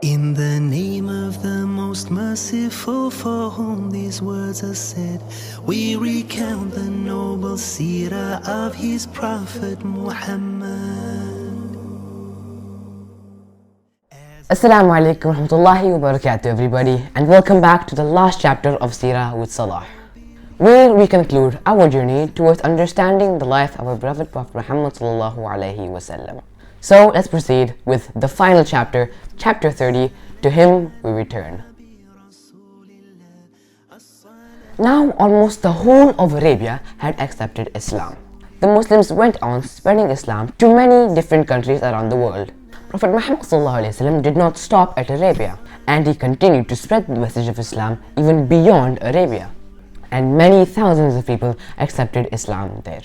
In the name of the most merciful, for whom these words are said, we recount the noble Seerah of his Prophet Mohammed. Assalamu alaikum warahmatullahi wabarakatuh everybody, and welcome back to the last chapter of Seerah with Salaah, where we conclude our journey towards understanding the life of our beloved Prophet Muhammad sallallahu alaihi wasallam. So let's proceed with the final chapter, chapter 30, To Him We Return. Now almost the whole of Arabia had accepted Islam. The Muslims went on spreading Islam to many different countries around the world. Prophet Muhammad sallallahu alaihi wasallam did not stop at Arabia, and he continued to spread the message of Islam even beyond Arabia. And many thousands of people accepted Islam there.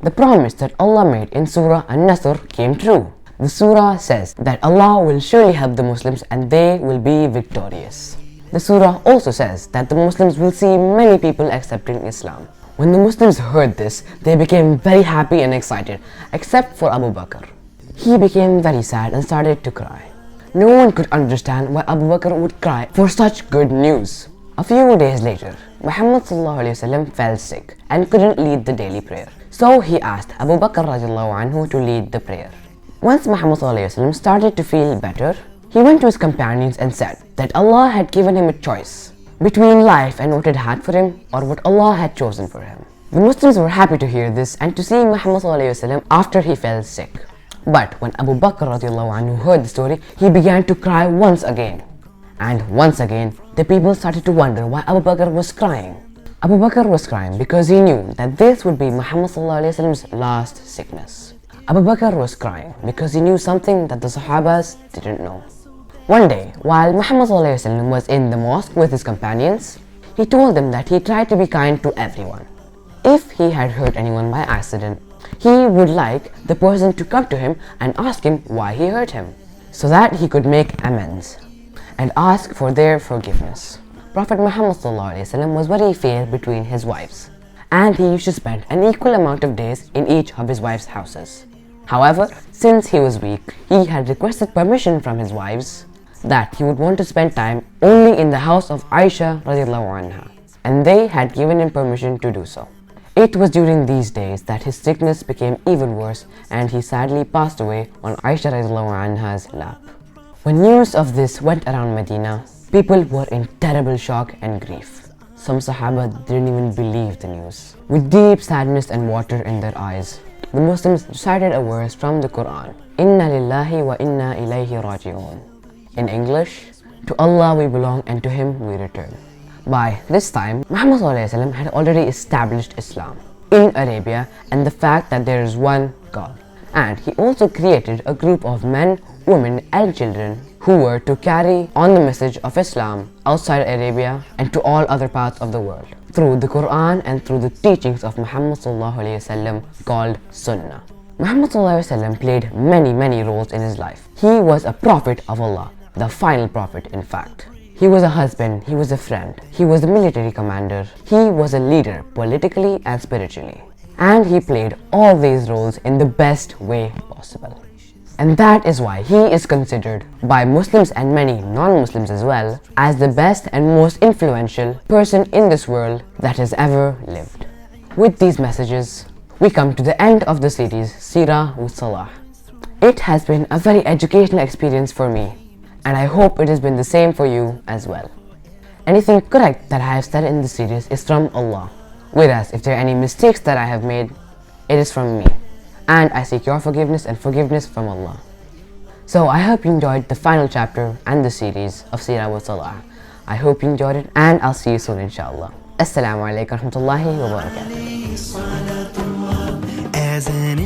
The promise that Allah made in Surah An-Nasr came true. The surah says that Allah will surely help the Muslims and they will be victorious. The surah also says that the Muslims will see many people accepting Islam. When the Muslims heard this, they became very happy and excited, except for Abu Bakr. He became very sad and started to cry. No one could understand why Abu Bakr would cry for such good news. A few days later, Muhammad ﷺ fell sick and couldn't lead the daily prayer. So he asked Abu Bakr anhu to lead the prayer. Once Muhammad ﷺ started to feel better, he went to his companions and said that Allah had given him a choice between life and what it had for him, or what Allah had chosen for him. The Muslims were happy to hear this and to see Muhammad ﷺ after he fell sick. But when Abu Bakr anhu heard the story, he began to cry once again. And once again, the people started to wonder why Abu Bakr was crying. Abu Bakr was crying because he knew that this would be Muhammad ﷺ's last sickness. Abu Bakr was crying because he knew something that the Sahabas didn't know. One day, while Muhammad ﷺ was in the mosque with his companions, he told them that he tried to be kind to everyone. If he had hurt anyone by accident, he would like the person to come to him and ask him why he hurt him, so that he could make amends and ask for their forgiveness. Prophet Muhammad ﷺ was very fair between his wives, and he used to spend an equal amount of days in each of his wives' houses. However, since he was weak, he had requested permission from his wives that he would want to spend time only in the house of Aisha radiallahu anha, and they had given him permission to do so. It was during these days that his sickness became even worse, and he sadly passed away on Aisha radiallahu anha's lap. When news of this went around Medina, people were in terrible shock and grief. Some Sahaba didn't even believe the news. With deep sadness and water in their eyes, the Muslims recited a verse from the Quran, Inna lillahi wa inna ilayhi raji'un. In English, to Allah we belong and to Him we return. By this time, Muhammad ﷺ had already established Islam in Arabia and the fact that there is one God. And he also created a group of men, women and children who were to carry on the message of Islam outside Arabia and to all other parts of the world through the Quran and through the teachings of Muhammad ﷺ called Sunnah. Muhammad ﷺ played many roles in his life. He was a prophet of Allah, the final prophet in fact. He was a husband, he was a friend, he was a military commander, he was a leader politically and spiritually. And he played all these roles in the best way possible. And that is why he is considered by Muslims and many non-Muslims as well as the best and most influential person in this world that has ever lived. With these messages, we come to the end of the series Seerah with Salaah. It has been a very educational experience for me, and I hope it has been the same for you as well. Anything correct that I have said in this series is from Allah. Whereas if there are any mistakes that I have made, it is from me. And I seek your forgiveness and forgiveness from Allah. So I hope you enjoyed the final chapter and the series of Seerah with Salaah. I hope you enjoyed it, and I'll see you soon inshallah. Assalamu alaikum warahmatullahi wabarakatuh. As an